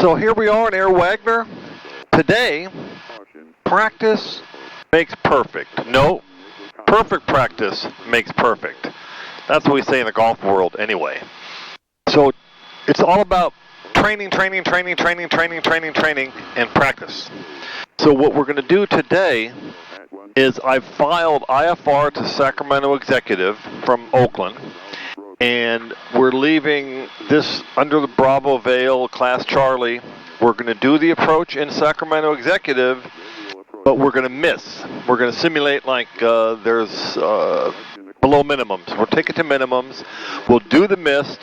So here we are in Air Wagner. Today, practice makes perfect. No, perfect practice makes perfect. That's what we say in the golf world anyway. So it's all about training, and practice. So what we're going to do today is I've filed IFR to Sacramento Executive from Oakland, and we're leaving this under the Bravo Vale, Class Charlie. We're going to do the approach in Sacramento Executive, but we're going to miss. We're going to simulate like there's below minimums. We'll take it to minimums. We'll do the mist.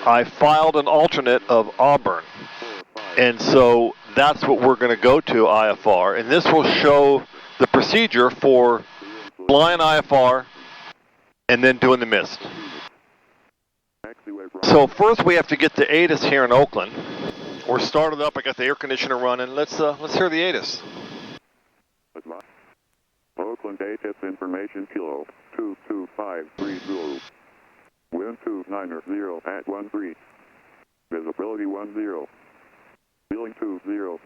I filed an alternate of Auburn. And so that's what we're going to go to IFR. And this will show the procedure for flying IFR and then doing the mist. So first we have to get the ATIS here in Oakland. We're started up. I got the air conditioner running. Let's hear the ATIS. Oakland ATIS information kilo 22530. Wind 290 at 13. Visibility 10. Feeling 20,000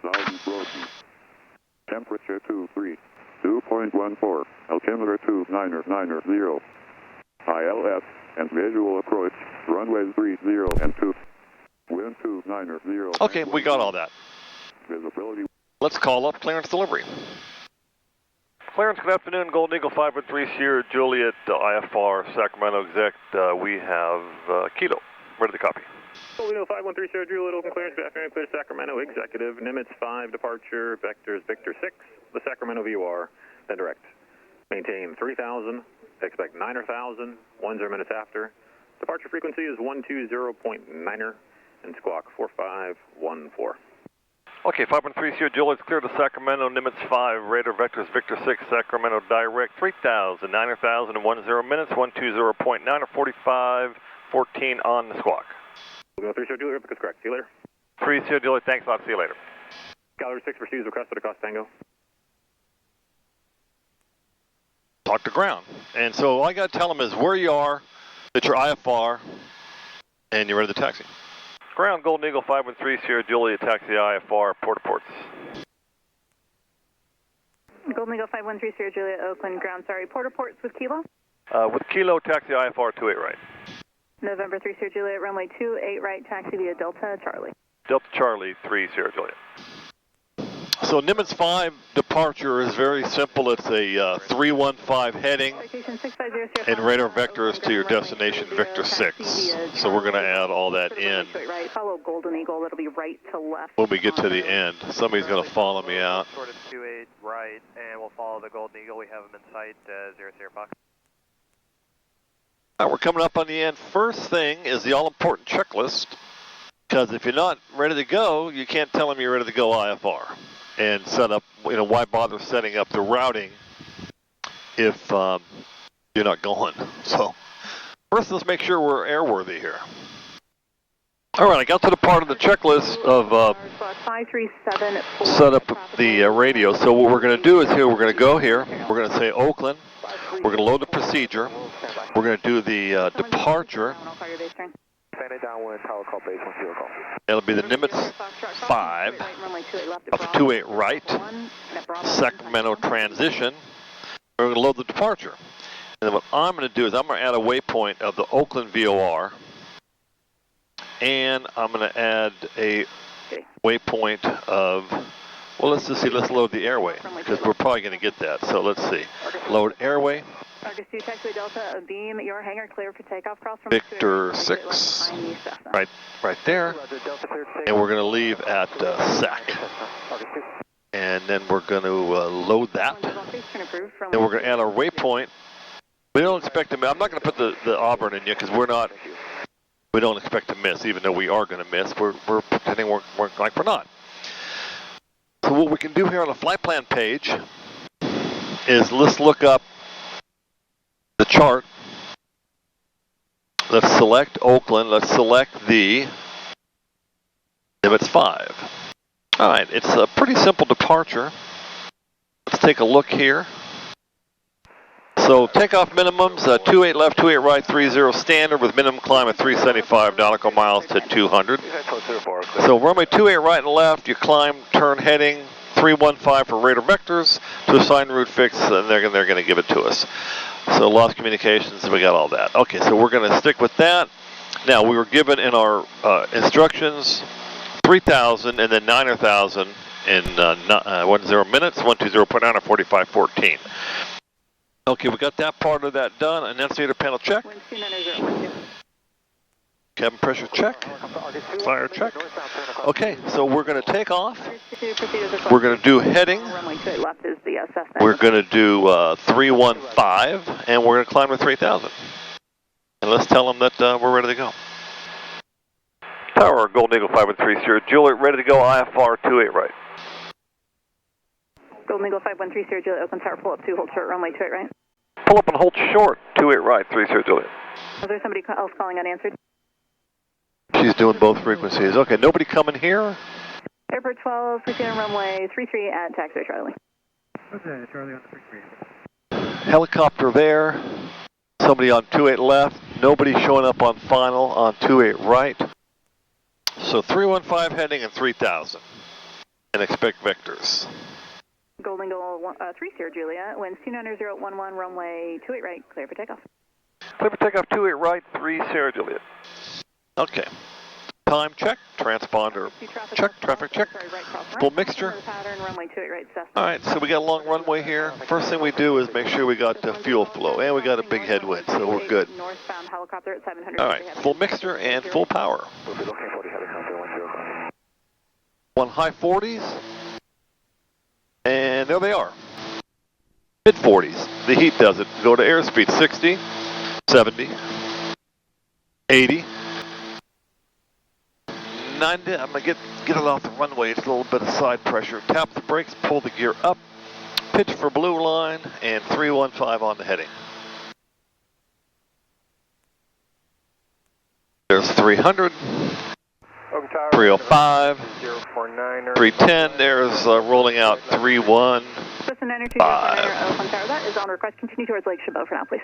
broken. Temperature 23. 2.14. Altimeter 29090. ILS and visual approach. Runways 30 and 2. Wind 290. Okay, we got all that. Visibility. Let's call up clearance delivery. Clarence, good afternoon. Golden Eagle 513 Sierra Juliet, IFR, Sacramento Exec. We have Kilo. Ready to copy. Golden Eagle 513 Sierra Juliet, open clearance. Good afternoon, clear to Sacramento Executive. Nimitz 5, departure, vectors Victor 6, the Sacramento VOR, then direct. Maintain 3,000, expect 9,000, 10 minutes after. Departure frequency is 120.9er, and squawk 4514. Okay, 513 Sierra Juliet, clear to Sacramento, Nimitz 5, radar vectors Victor 6, Sacramento direct, 3,000, 9,000 and 10 minutes, 120.9 or 4514 on the squawk. 3 Sierra Juliet, is correct. See you later. 3 Sierra Juliet, thanks a lot. See you later. Gallery 6 receives request to Cost Tango. Talk to ground. And so all I got to tell them is where you are, that you're IFR, and you're ready to taxi. Ground, Golden Eagle 513 Sierra Juliet, taxi IFR, ports. Golden Eagle 513 Sierra Juliet, Oakland, ground, sorry. Ports with Kilo? With Kilo, taxi IFR 28 right. November 3 Sierra Juliet, runway 28 right, taxi via Delta Charlie. Delta Charlie 3 Sierra Juliet. So Nimitz 5 departure is very simple. It's a 315 heading and radar vectors to your destination Victor 6. So we're going to add all that in Follow Golden Eagle, it'll be right to left. when we get to the end. Somebody's going to follow me out. Sort of 28 right, and we'll follow the Golden Eagle. We have them in sight, 0 Sierra Fox. All right, we're coming up on the end. First thing is the all-important checklist, because if you're not ready to go, you can't tell them you're ready to go IFR. And set up, why bother setting up the routing if you're not going? So first, let's make sure we're airworthy here. All right, I got to the part of the checklist of set up the radio. So what we're going to do is we're going to go here. We're going to say Oakland. We're going to load the procedure. We're going to do the departure. It'll be the Nimitz 5 of 28 right, Sacramento transition. We're going to load the departure. And then what I'm going to do is I'm going to add a waypoint of the Oakland VOR, and I'm going to add a waypoint of, well, let's just see, let's load the airway, because we're probably going to get that. So let's see, load airway. Argus 2, taxi Delta, beam your hangar clear for takeoff, cross from Victor 6, right there, and we're going to leave at SAC. And then we're going to load that. And we're going to add our waypoint. We don't expect to miss. I'm not going to put the Auburn in yet because we don't expect to miss, even though we are going to miss. We're pretending we're like we're not. So what we can do here on the flight plan page is let's look up the chart. Let's select Oakland. Let's select the Nimitz 5. All right, it's a pretty simple departure. Let's take a look here. So takeoff minimums, 28 left, 28 right, 30 standard with minimum climb of 375 nautical miles to 200. So runway 28 right and left, you climb, turn heading, 315 for radar vectors to assign route fix, and they're going to give it to us. So lost communications, we got all that. Okay, so we're going to stick with that. Now, we were given in our instructions 3,000 and then 9,000 in 10 minutes, 120.9 or 45.14. Okay, we got that part of that done. Annunciator panel check. Cabin pressure check. Fire check. Okay, so we're going to take off. We're going to do heading. We're going to do 315, and we're going to climb to 3,000. And let's tell them that we're ready to go. Tower, Golden Eagle 5130, Juliet, ready to go, IFR 28 right. Golden Eagle 5130, Juliet, open tower, pull up 2, hold short, runway 28 right. Pull up and hold short, 28 right, 30 Juliet. Is there somebody else calling unanswered? She's doing both frequencies. Okay, nobody coming here? Airport 12, proceed on runway 33 at taxiway Charlie. Okay, Charlie on the 33. Helicopter there. Somebody on 28 left. Nobody showing up on final on 28 right. So 315 heading and 3,000. And expect vectors. Golden Eagle 30 Juliet, winds 290.11, runway 28 right, clear for takeoff. Clear for takeoff 28 right, 30 Juliet. Okay. Time check, transponder check, traffic check, full mixture. Alright, so we got a long runway here. First thing we do is make sure we got fuel flow, and we got a big headwind, so we're good. Alright, full mixture and full power. One high 40s, and there they are. Mid 40s, the heat does it. Go to airspeed 60, 70, 80. 90, I'm going to get it off the runway, it's a little bit of side pressure. Tap the brakes, pull the gear up, pitch for blue line, and 315 on the heading. There's 300, 305, 310, there's rolling out 315. That is on request, continue towards Lake Chabot for now, please.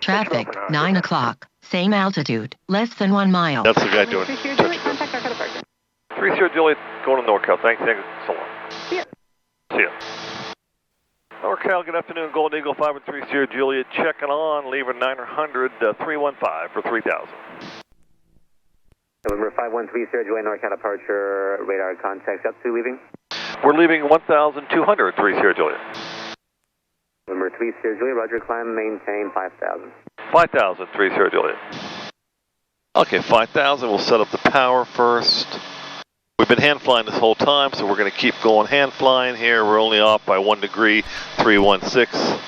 Traffic, 9 o'clock. Same altitude, less than 1 mile. That's the guy doing it. 30 Juliet, going to NorCal. Thanks so long. See ya. See ya. NorCal, good afternoon. Golden Eagle 5130 Juliet, checking on, leaving 900, 315 for 3,000. November 5130 Juliet, NorCal departure, radar contact up to leaving. We're leaving 1,200, 30 Juliet. November 30 Juliet, roger, climb, maintain 5,000. 5,000, 30 Juliet. Okay, 5,000, we'll set up the power first. We've been hand flying this whole time, so we're going to keep going hand flying here. We're only off by 1 degree, 316.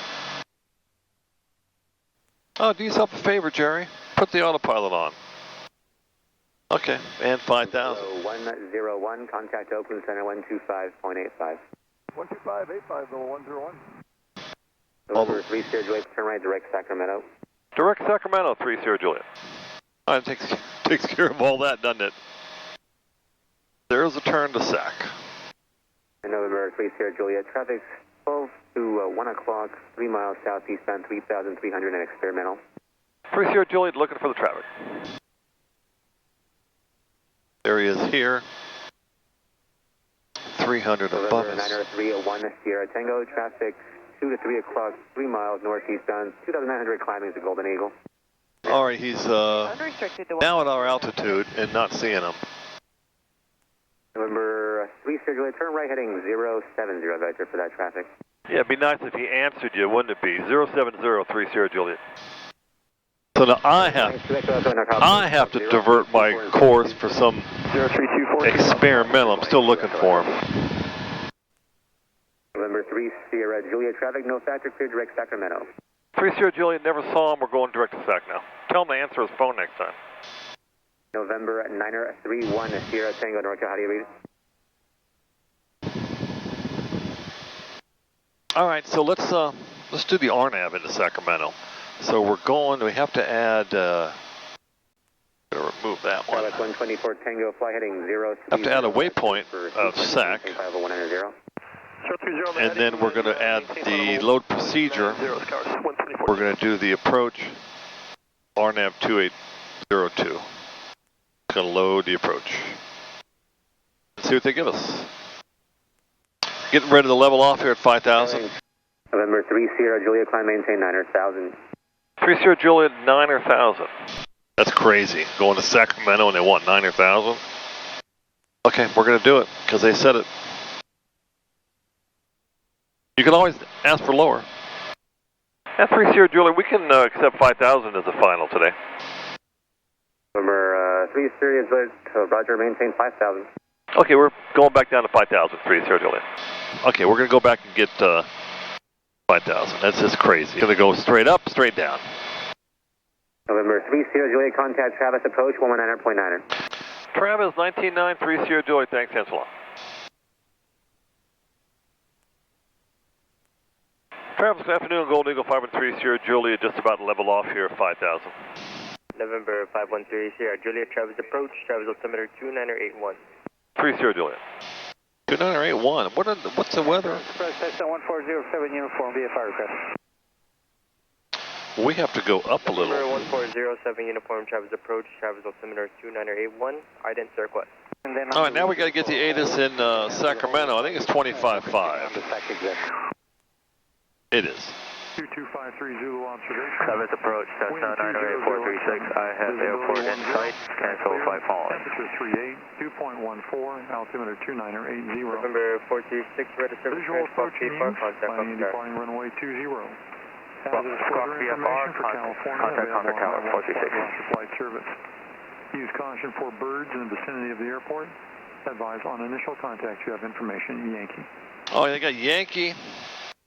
Oh, do yourself a favor, Jerry. Put the autopilot on. Okay, and 5,000. 101, contact Oakland Center 125.85. 125.85, level 101. November 30 Juliet, turn right, direct Sacramento. Direct Sacramento, 30 Juliet. All right, takes care of all that, doesn't it? There's a turn to Sac. And November 30 Juliet, traffic 12 to 1 o'clock, 3 miles southeastbound, 3,300 and experimental. 30 Juliet, looking for the traffic. There he is here. 300 above us. 90301 Sierra Tango, traffic 2 to 3 o'clock, 3 miles northeastbound, 2,900 climbing to Golden Eagle. All right, he's now at our altitude and not seeing him. November 30 Juliet, turn right heading 070 vector for that traffic. Yeah, it'd be nice if he answered you, wouldn't it be? 07030 Juliet. So now I have to divert my course for some experimental. I'm still looking for him. November 3 Sierra Juliet, traffic no factor, clear direct Sacramento. 3 Juliet, never saw him. We're going direct to Sac now. Tell him to answer his phone next time. November 931 Sierra Tango, NorCal, how do you read it? All right, so let's do the RNAV into Sacramento. So we're going. We have to add. Gotta remove that one. 124 Tango, fly heading 0. Have to add a waypoint of Sac. and then we're going to add the load procedure. We're going to do the approach RNAV 2802. Going to load the approach. See what they give us. Getting ready to level off here at 5,000. November 3 Sierra Juliet, climb maintain 9,000. 3 Sierra Juliet, 9,000. That's crazy. Going to Sacramento and they want 9,000. Okay, we're going to do it because they said it. You can always ask for lower. At 3 Sierra Juliet, we can accept 5,000 as a final today. November 3 Sierra Juliet, Roger, maintain 5,000. Okay, we're going back down to 5,000, 3 Sierra Juliet. Okay, we're going to go back and get 5,000. That's just crazy. Going to go straight up, straight down. November 3 Sierra Juliet, contact Travis approach 119.9er. Travis, 19.9, 3 Sierra Juliet, thanks, thanks a lot. Travis, good afternoon, Gold Eagle 513 Sierra Juliet, just about to level off here at 5,000. November 513 Sierra Juliet, Travis approach, Travis altimeter 2981. 3 Sierra Juliet. 2981. What's the weather? Cessna 1407 uniform, VFR request. We have to go up a little. Number 1407 uniform, Travis approach, Travis altimeter 2981, ident request. All right, now we got to get the ATIS in Sacramento. I think it's 25.5. It is. 2253 Zulu observation. Travis approach, Cessna 908-436. I have airport in sight. Cancel 5 following. Temperature 38, 2.14, altimeter 2980. November 436, register Visual Squawk approaching VFR, east, contact flying Oscar. departing runway 20. Hazardous Squawk weather VFR, information for California. contact Hunter Tower 436. Flight service. Use caution for birds in the vicinity of the airport. Advise on initial contact you have information, Yankee. Oh, they got Yankee.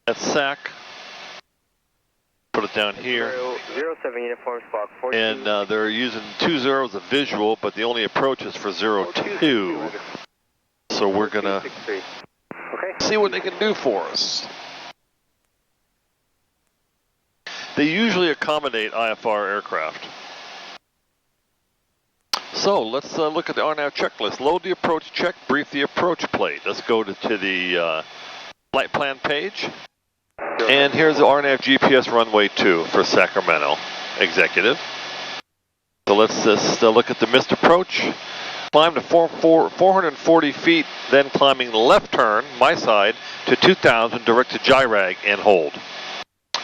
That's SAC. Put it down here. 07 uniform, Squawk 42. And they're using 20 as a visual, but the only approach is for 02. So we're going to see what they can do for us. They usually accommodate IFR aircraft. So let's look at the RNAV checklist. Load the approach check, brief the approach plate. Let's go to the flight plan page. And here's the RNAV GPS runway 2 for Sacramento Executive. So let's just look at the missed approach. Climb to 440 feet, then climbing the left turn, my side, to 2,000, direct to JIRAG and hold.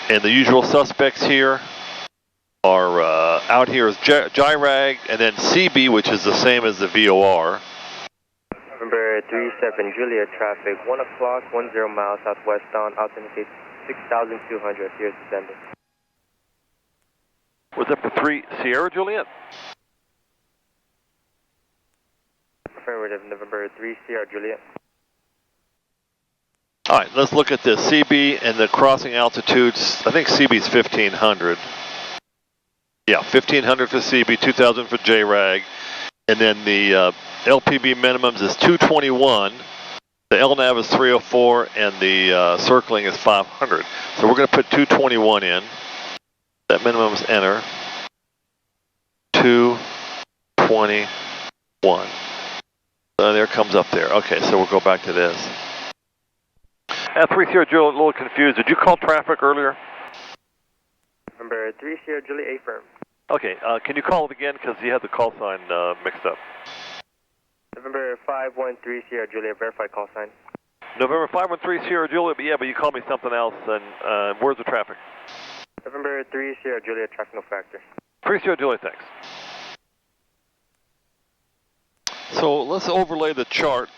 And the usual suspects here are out here is JIRAG and then CB, which is the same as the VOR. November 37 Juliet, traffic 1 o'clock, 10 miles southwest on altitude 6,200. Here's descending. Was that for 3 Sierra Juliet? Affirmative, November 3 Sierra Juliet. All right, let's look at the CB and the crossing altitudes. I think CB is 1,500. Yeah, 1,500 for CB, 2,000 for JRAG. And then the LPB minimums is 221. The LNAV is 304, and the circling is 500. So we're going to put 221 in. That minimum is enter. 221. There it comes up there. Okay, so we'll go back to this. At 3 Sierra Juliet, a little confused. Did you call traffic earlier? Number 3 Sierra Juliet, affirm. Okay, can you call it again because you had the call sign mixed up? November 513 Sierra Juliet, verified call sign. November 513 Sierra Juliet, but yeah, but you called me something else, and where's the traffic? November 3 Sierra Juliet, traffic no factor. 3 Sierra Juliet, thanks. So let's overlay the chart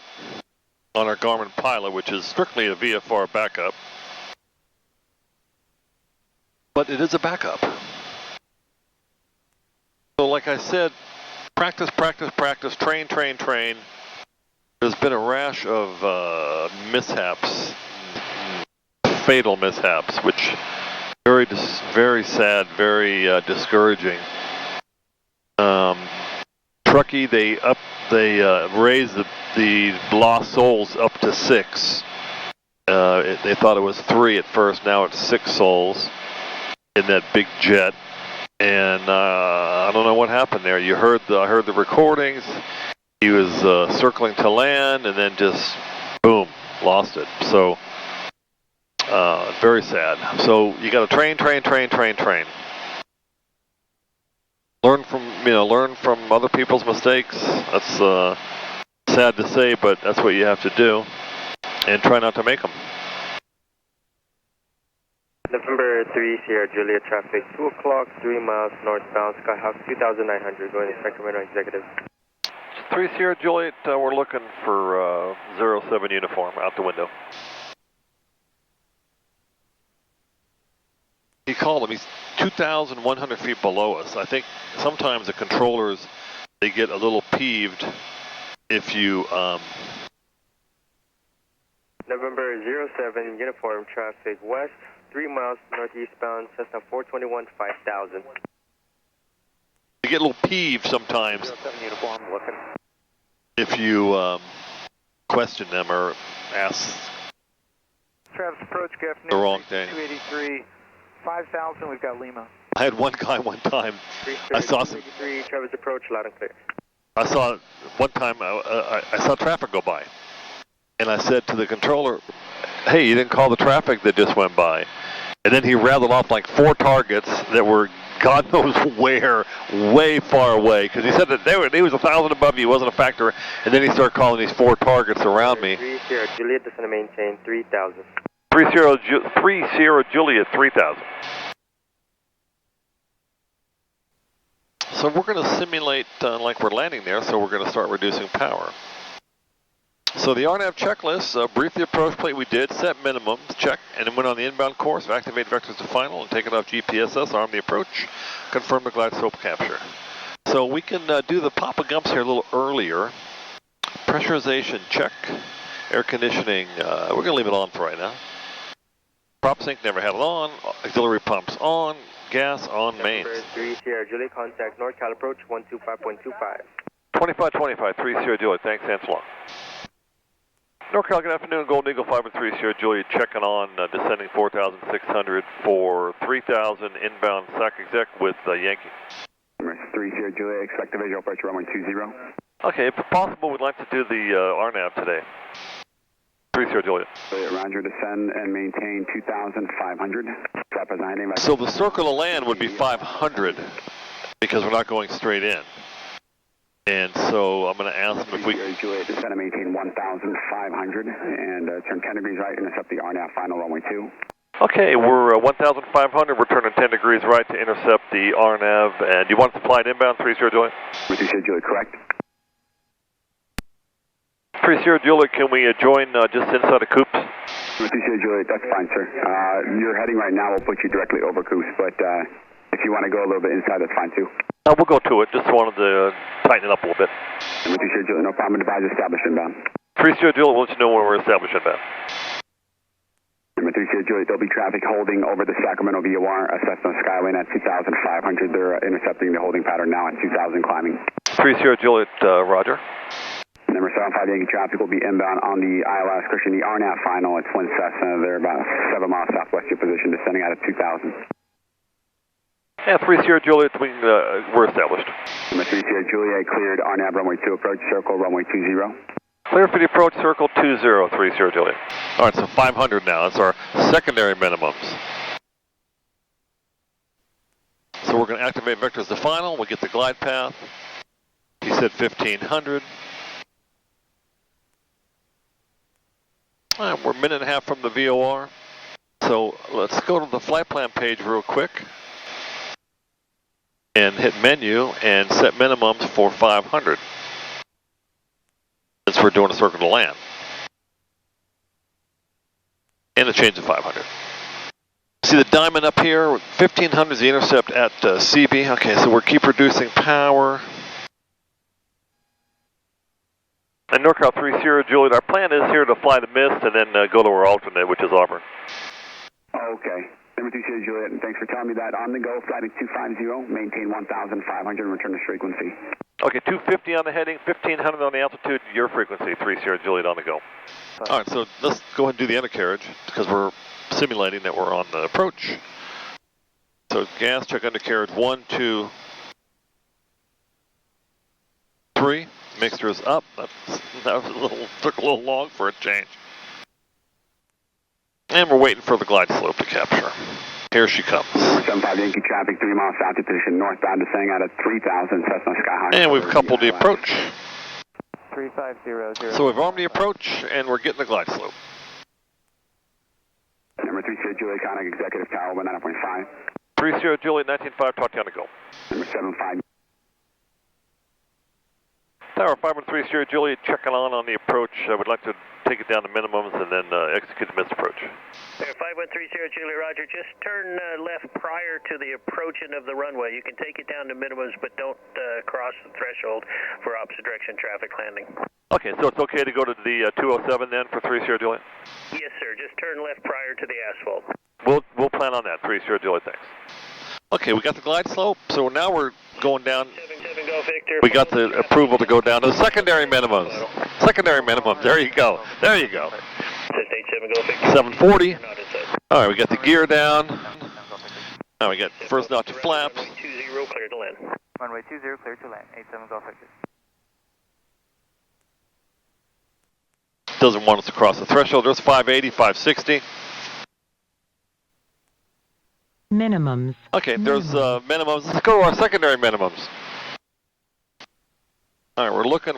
on our Garmin Pilot, which is strictly a VFR backup. But it is a backup. So like I said, practice, practice, practice, train, train, train. There's been a rash of mishaps, fatal mishaps, which very sad, very discouraging. Truckee, they raised the lost souls up to 6. They thought it was 3 at first. Now it's 6 souls in that big jet, and I don't know what happened there. I heard the recordings. He was circling to land, and then just boom, lost it. So, very sad. So you got to train. Learn from other people's mistakes. That's sad to say, but that's what you have to do, and try not to make them. November 3 Sierra Juliet traffic, 2 o'clock, 3 miles northbound, Skyhawk 2900 going to Sacramento Executive. 3 Sierra Juliet, we're looking for 07 uniform out the window. He called him. He's 2,100 feet below us. I think sometimes the controllers, they get a little peeved if you... November 07 uniform traffic west, 3 miles northeastbound, Cessna 421, 5000. They get a little peeved sometimes 07 uniform, looking. if you question them or ask Travis approach, good afternoon. the wrong thing. 283, 5000, we've got Lima. I had one guy one time, I saw some... 283, Travis approach, loud and clear. I saw one time, I saw traffic go by, and I said to the controller, hey, you didn't call the traffic that just went by. And then he rattled off like 4 targets that were God knows where, way far away, because he said that he was 1,000 above you, wasn't a factor, and then he started calling these 4 targets around me. 3 Sierra Juliet, descend and maintain 3000. 3 Sierra Juliet, 3000. So we're going to simulate like we're landing there, so we're going to start reducing power. So the RNAV checklist, brief the approach plate we did, set minimums, check, and then went on the inbound course, activate vectors to final, and take it off GPSS, arm the approach, confirm the glide slope capture. So we can do the Papa Gumps here a little earlier. Pressurization check, air conditioning, we're going to leave it on for right now. Prop sync never had it on, auxiliary pumps on, gas on mains. 3 Sierra Juliet, contact NorCal approach 125.25. 2525, 3 Sierra Juliet, thanks, and so long. NorCal, good afternoon. Golden Eagle 5 and 3 Sierra Juliet checking on, descending 4,600 for 3,000 inbound Sac Exec with Yankee. 3 Sierra Juliet, expect the visual approach runway 20. Okay, if possible, we'd like to do the RNAV today. 3 Sierra Juliet. Roger, descend and maintain 2,500. So the circle of land would be 500 because we're not going straight in. And so I'm going to ask them if we... Juliet, descend and maintain 1,500 and turn 10 degrees right, intercept the RNAV final runway 2. Okay, we're 1,500, we're turning 10 degrees right to intercept the RNAV, and you want us to fly it inbound, 3 Sierra Juliet? 3 Sierra Juliet, correct. 3 Sierra Juliet, can we join just inside of Coops? 3 Sierra Juliet, that's fine, sir. Your heading right now will put you directly over Coops, but if you want to go a little bit inside, that's fine too. We'll go to it, just wanted to tighten it up a little bit. 3 Sierra Juliet, no problem, advise established inbound. 3 Sierra Juliet, we'll let you know when we're established inbound. 3 Sierra Juliet, there'll be traffic holding over the Sacramento VOR, Cessna Skylane at 2,500. They're intercepting the holding pattern now at 2,000 climbing. 3 Sierra Juliet, roger. Number 75 Yankee traffic will be inbound on the ILS cushion, the RNAV final at Twin Cessna. They're about 7 miles southwest of your position, descending out of 2,000. Yeah, 3 Sierra Juliet, we're established. Number 3 Sierra Juliet, cleared RNAV runway 2 approach, circle runway 20. Clear for the approach, circle 20, 3 Sierra Juliet. All right, so 500 now. That's our secondary minimums. So we're going to activate vectors to final. We'll get the glide path. He said 1,500. All right, we're a minute and a half from the VOR. So let's go to the flight plan page real quick and hit menu and set minimums for 500. Since we're doing a circle to land. And a change to 500. See the diamond up here? 1,500 is the intercept at CB. Okay, so we'll keep reducing power. And NorCal 3 Sierra Juliet, our plan is here to fly the mist and then go to our alternate, which is Auburn. Okay. Number 2 Sierra Juliet, and thanks for telling me that. On the go, flight at 250, maintain 1,500 and return to frequency. Okay, 250 on the heading, 1,500 on the altitude, your frequency, 3 Sierra Juliet on the go. All right, so let's go ahead and do the undercarriage because we're simulating that we're on the approach. So gas, check undercarriage, 1, 2, 3. Mixture is up. That was took a little long for a change. And we're waiting for the glide slope to capture. Here she comes. 75 Yankee traffic, 3 miles south to position northbound, descending out at 3,000 Cessna Sky High. And we've coupled the approach. 3500. So we've armed the approach, and we're getting the glide slope. Number 3 Sierra Juliet, Connect Executive Tower, 19.5. 3 Sierra Juliet, 19.5, talk to you on the go. Number 75. Tower 513 Sierra Juliet, checking on the approach. I would like to take it down to minimums and then execute the missed approach. 513 Sierra Juliet, roger. Just turn left prior to the approaching of the runway. You can take it down to minimums, but don't cross the threshold for opposite direction traffic landing. Okay, so it's okay to go to the 207 then for 3 Sierra Juliet? Yes, sir. Just turn left prior to the asphalt. We'll plan on that, 3 Sierra Juliet, thanks. Okay, we got the glide slope, so now we're going down. 77 Go Victor. We got the approval to go down to the secondary minimums. Secondary minimum, there you go. There you go. 87 Go Victor. 740. All right, we got the gear down. Now we got first notch of flaps. Runway 20, clear to land. Runway 20, clear to land. 87 Go Victor. Doesn't want us to cross the threshold. There's 580, 560. Minimums. Okay, there's minimums. Let's go to our secondary minimums. All right, we're looking.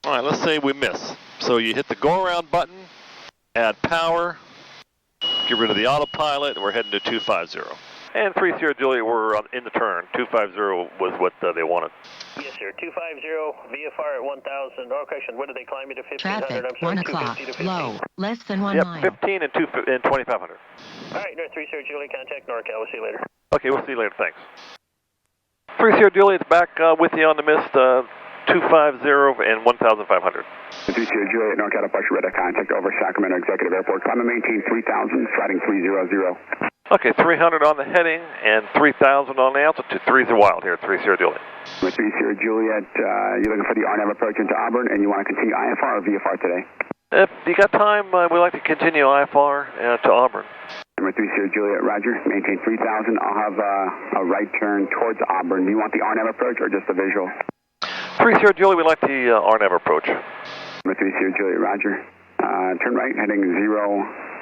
All right, let's say we miss. So you hit the go around button, add power, get rid of the autopilot, and we're heading to 250. And 3 Sierra Juliet, we're in the turn. 250 was what they wanted. Yes, sir. 250, VFR at 1,000. Oh, question, what did they climb you to 1,500? Traffic, I'm sorry, 1 o'clock, 250 to 15. low, less than 1 Yep, mile. 15 and 2,500. All right, North 3 Sierra Juliet, contact NorCal. We'll see you later. Okay, we'll see you later, thanks. 3 Sierra Juliet's back with you on the mist, 250 and 1,500. 3 Sierra Juliet, NorCal departure, radar contact over Sacramento Executive Airport. Climb and maintain 3,000, sliding 300. Okay, 300 on the heading and 3,000 on the altitude. 3's a wild here, 3 Sierra Juliet. With 3 Sierra Juliet, you're looking for the RNAV approach into Auburn, and you want to continue IFR or VFR today? If you got time, we'd like to continue IFR to Auburn. Number 3 Sierra Juliet, roger. Maintain 3,000. I'll have a right turn towards Auburn. Do you want the RNAV approach or just the visual? 3 Sierra Juliet, we'd like the RNAV approach. Number 3 Sierra Juliet, roger. Turn right, heading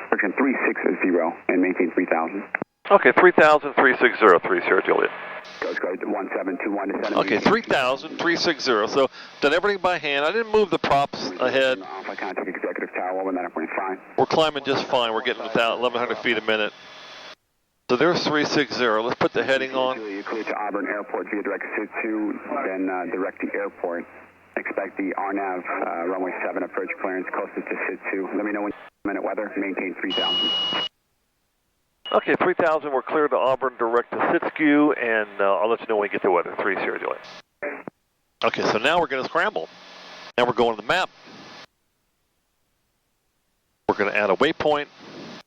360, and maintain 3,000. Okay, 3,000, 360, 3 Sierra Juliet. Coast Guard 1721 to send. Okay, 3,000, 360. So, done everything by hand. I didn't move the props ahead. Alpha contact Executive Tower 19.5. We're climbing just fine. We're getting about 1,100 feet a minute. So there's 360. Let's put the heading on. You clear to Auburn Airport via direct SID-2, then direct to airport. Expect the RNAV runway 7 approach clearance closest to SID-2. Let me know when minute weather. Maintain 3,000. Okay, 3,000. We're clear to Auburn, direct to Sitzkew, and I'll let you know when we get the weather. 3 Sierra Juliet. Okay, so now we're going to scramble. Now we're going to the map. We're going to add a waypoint.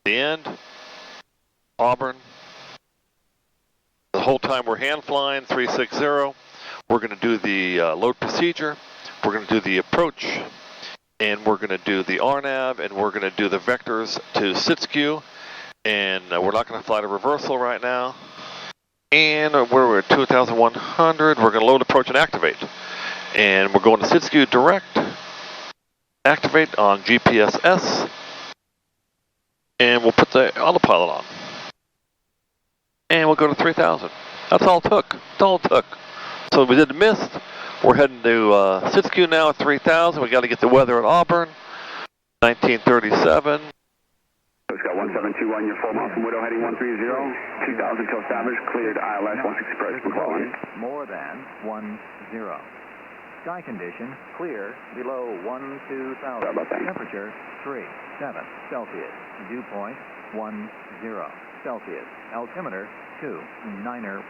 The end. Auburn. The whole time we're hand flying, 360. We're going to do the load procedure. We're going to do the approach. And we're going to do the RNAV. And we're going to do the vectors to Sitzkew. And we're not going to fly to reversal right now. And we're at 2,100. We're going to load, approach, and activate. And we're going to Sitzkew direct. Activate on GPS-S. And we'll put the autopilot on. And we'll go to 3,000. That's all it took. That's all it took. So we did the mist. We're heading to Sitzkew now at 3,000. We got to get the weather at Auburn. 1937. Coast Guard 1721, you're 4 miles from Widow, heading 130. 2,000 till established, cleared ILS 16 approach, McClellan. More than 10. Sky condition clear below 12,000. Sorry about that. Temperature 37 Celsius. Dew point 10 Celsius. Altimeter 2991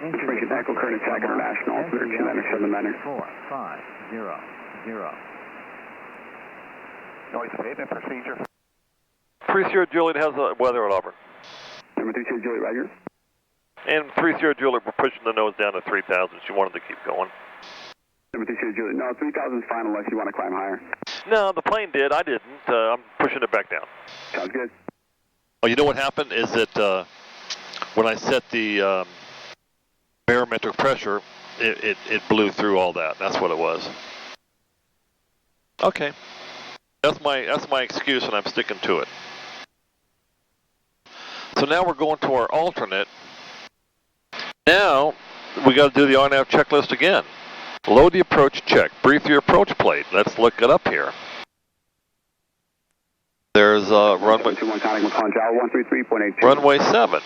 inches. Approaching Echo Current Attack International, 1397 Manor. 4500. Noise abatement procedure. 3 Sierra Juliet has the weather at Auburn. Number 3 Sierra Juliet, Roger. And 3 Sierra Juliet, we're pushing the nose down to 3,000. She wanted to keep going. Number 3 Sierra Juliet, no, 3,000 is fine unless you want to climb higher. No, the plane did. I didn't. I'm pushing it back down. Sounds good. Oh, you know what happened is that when I set the barometric pressure, it blew through all that. That's what it was. Okay. That's my excuse, and I'm sticking to it. So now we're going to our alternate. Now we got to do the RNAV checklist again. Load the approach check. Brief your approach plate. Let's look it up here. There's runway 7.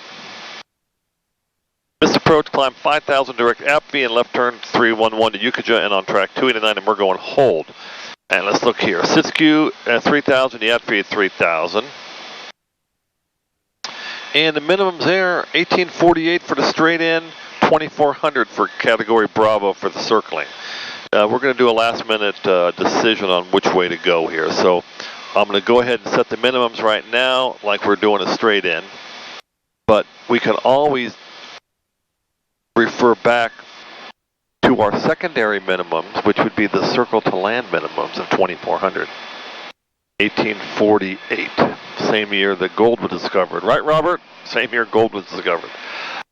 This approach climb 5,000 direct APV and left turn 311 to Yukaja and on track 289, and we're going hold. And let's look here. Siskiyou at 3,000, the APV at 3,000. And the minimums there, 1848 for the straight in, 2400 for category Bravo for the circling. We're going to do a last minute decision on which way to go here. So I'm going to go ahead and set the minimums right now like we're doing a straight in. But we can always refer back to our secondary minimums, which would be the circle to land minimums of 2400. 1848, same year that gold was discovered. Right, Robert? Same year gold was discovered.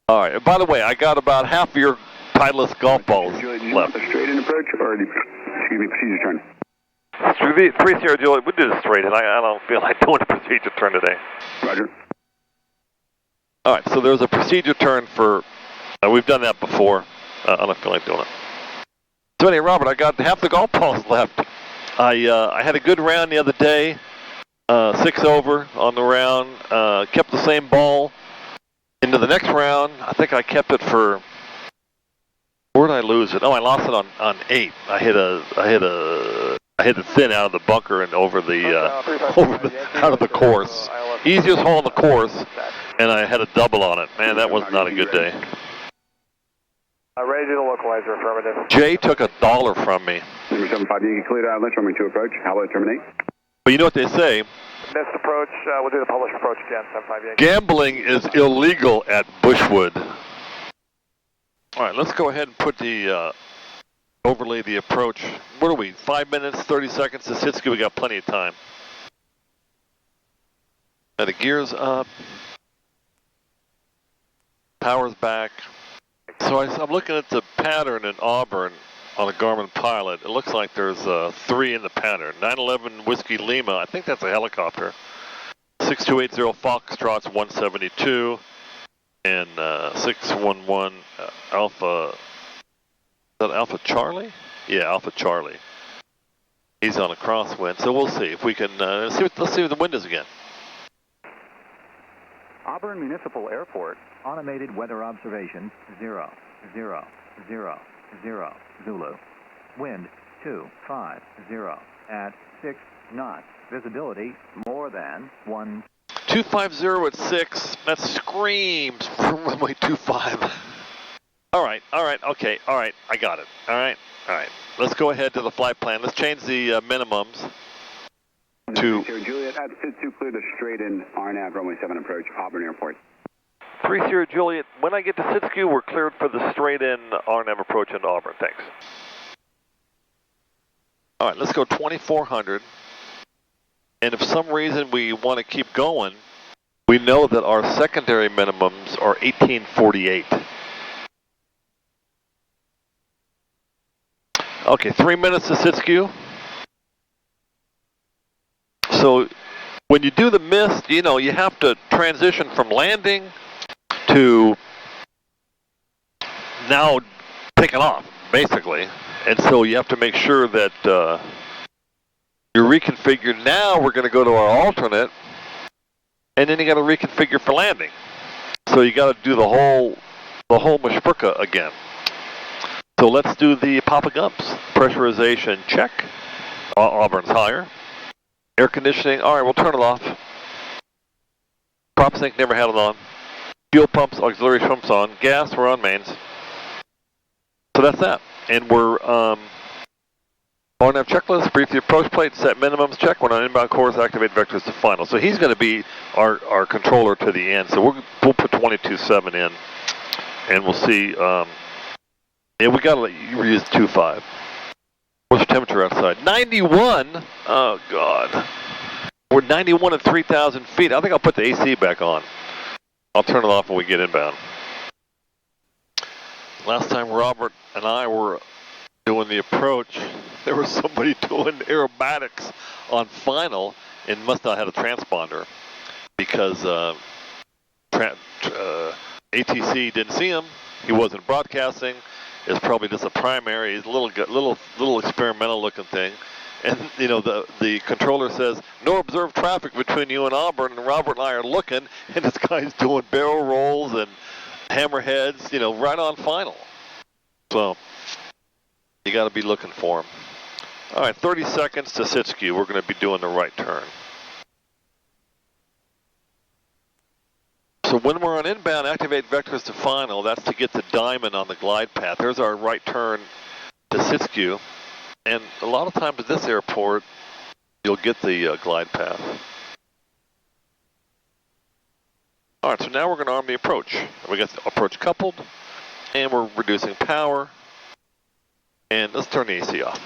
All right, and by the way, I got about half of your Titleist golf balls left. Straight in approach or excuse me, procedure turn? 3 Sierra Juliet, we did a straight in. I don't feel like doing a procedure turn today. Roger. All right, so there's a procedure turn for, we've done that before. I don't feel like doing it. So anyway, Robert, I got half the golf balls left. I had a good round the other day, 6 over on the round, kept the same ball into the next round. I think I kept it for, where did I lose it? Oh, I lost it on 8. I hit it thin out of the bunker and out of the course. Easiest hole in the course, and I had a double on it. Man, that was not a good day. Ready to the localizer, affirmative. Jay took $1 from me. Number 75, you can clear to island, runway 2 approach. How will it terminate? But you know what they say? Missed approach, we'll do the published approach again, 75 Yankee. Gambling is illegal at Bushwood. All right, let's go ahead and put the, overlay the approach. What are we, 5 minutes, 30 seconds to Siskiyou? We got plenty of time. Now the gear's up. Power's back. So I'm looking at the pattern in Auburn on a Garmin Pilot. It looks like there's 3 in the pattern. 911 Whiskey Lima, I think that's a helicopter. 6280 Foxtrot's 172. And 611 Alpha, is that Alpha Charlie? Yeah, Alpha Charlie. He's on a crosswind, so we'll see if we can, let's see what the wind is again. Auburn Municipal Airport, automated weather observation, 0, 0, 0, 0, Zulu. Wind, 250 at 6 knots. Visibility, more than 1. 250 at 6, that screams for runway 25. All right, okay, all right, I got it. All right. Let's go ahead to the flight plan. Let's change the minimums to... Sierra Juliet at Siskiyou, clear the straight in RNAV runway 7 approach, Auburn Airport. 3 Sierra Juliet, when I get to Siskiyou, we're cleared for the straight in RNAV approach into Auburn. Thanks. All right, let's go 2400. And if for some reason we want to keep going, we know that our secondary minimums are 1848. Okay, 3 minutes to Siskiyou. So when you do the mist, you know, you have to transition from landing to now taking off, basically. And so you have to make sure that you're reconfigured. Now we're going to go to our alternate, and then you got to reconfigure for landing. So you got to do the whole mashpurka again. So let's do the Papa Gumps. Pressurization check. Auburn's higher. Air conditioning, all right, we'll turn it off. Prop sync, never had it on. Fuel pumps, auxiliary pumps on. Gas, we're on mains. So that's that. And we're RNAV checklist, brief the approach plate, set minimums, check. When on inbound course, activate vectors to final. So he's going to be our controller to the end. So we'll put 22.7 in, and we'll see. Yeah, we got to use 2.5. What's the temperature outside? 91? Oh, God. We're 91 at 3,000 feet. I think I'll put the AC back on. I'll turn it off when we get inbound. Last time Robert and I were doing the approach, there was somebody doing aerobatics on final and must not have a transponder because ATC didn't see him. He wasn't broadcasting. It's probably just a primary. He's a little experimental looking thing. And you know the controller says no observed traffic between you and Auburn, and Robert and I are looking, and this guy's doing barrel rolls and hammerheads, you know, right on final. So you got to be looking for him. All right, 30 seconds to sit skew. We're going to be doing the right turn. So when we're on inbound, activate vectors to final. That's to get the diamond on the glide path. There's our right turn to sit skew. And a lot of times at this airport, you'll get the glide path. All right, so now we're going to arm the approach. We got the approach coupled, and we're reducing power. And let's turn the AC off.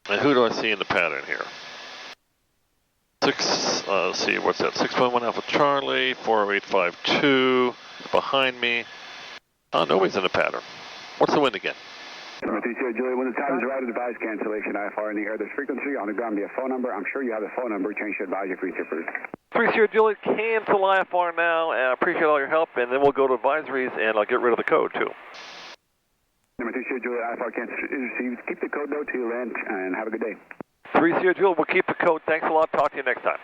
And who do I see in the pattern here? Let's see, what's that? 6.1 Alpha Charlie, 40852, behind me. Oh, nobody's in the pattern. What's the wind again? Julia, when the time is right, advise cancellation. IFR in the air, there's frequency on the ground via phone number. I'm sure you have the phone number. Change to advisory for each please. 3 Sierra Juliet, cancel IFR now. I appreciate all your help, and then we'll go to advisories, and I'll get rid of the code, too. Number 2 Sierra Juliet, IFR cancel received. Keep the code note to your land, and have a good day. 3 Sierra Juliet, we'll keep the code. Thanks a lot. Talk to you next time.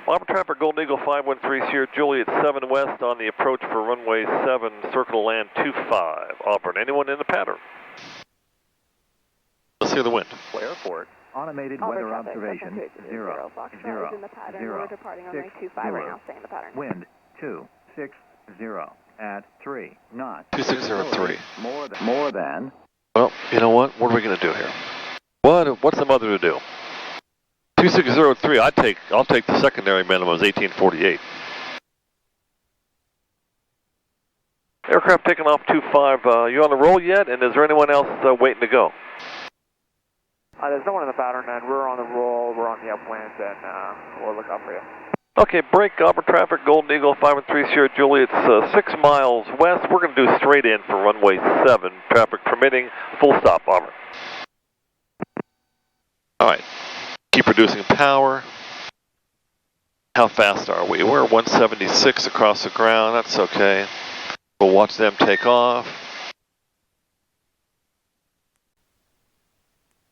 Auburn traffic, Golden Eagle 513 Sierra Juliet 7 West on the approach for runway 7, circle to land 25. Auburn, anyone in the pattern? Let's hear the wind. Airport. Automated weather observation 0, 0, 0, 6, 0. Wind 260 at 3 knots. 2603. More than. Well, you know what? What are we going to do here? What's the mother to do? 2603. I'll take the secondary minimum as 1848. Aircraft taking off 25. You on the roll yet? And is there anyone else waiting to go? There's no one in the pattern, and we're on the roll. We're on the upwind, and we'll look out for you. Okay, break Auburn traffic, Golden Eagle 513 Sierra Juliet. It's 6 miles west. We're going to do straight in for runway 7. Traffic permitting. Full stop, Auburn. All right. Keep reducing power. How fast are we? We're 176 across the ground. That's okay. We'll watch them take off.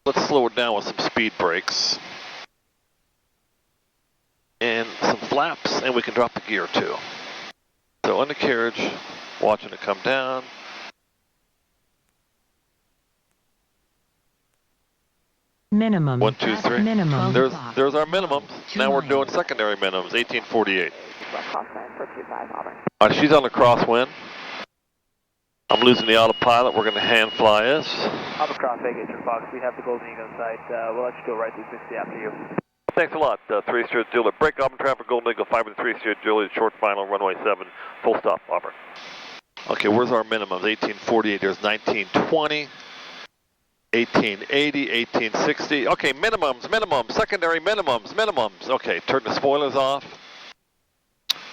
Let's slow it down with some speed brakes. And some flaps, and we can drop the gear too. So undercarriage, watching it come down. Minimum. 1, 2, 3. Minimum. There's our minimums. Now we're doing secondary minimums, 1848. All right, she's on the crosswind. I'm losing the autopilot. We're going to hand fly us. Auburn traffic, H Fox. We have the Golden Eagle in sight. We'll let you go right through 60 after you. Thanks a lot, 3 Sierra Juliet. Break Auburn traffic, Golden Eagle 513 Sierra Juliet, short final, runway 7, full stop, Auburn. Okay, where's our minimums? 1848, there's 1920, 1880, 1860. Okay, minimums, secondary minimums. Okay, turn the spoilers off.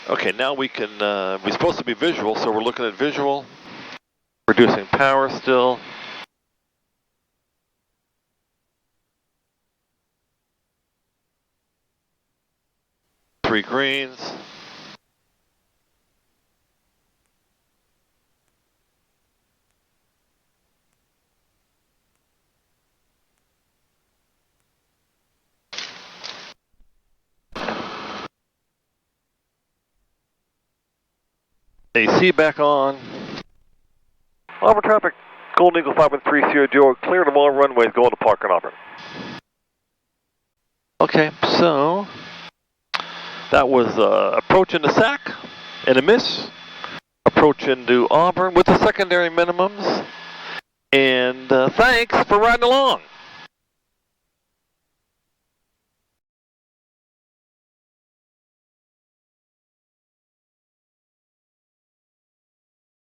Okay, now we can, we're supposed to be visual, so we're looking at visual. Reducing power still. Three greens. AC back on. Auburn traffic, Golden Eagle 513 Sierra Juliet, clear of all runways going to Park and Auburn. Okay, so that was approach into SAC and a miss. Approach into Auburn with the secondary minimums. And thanks for riding along.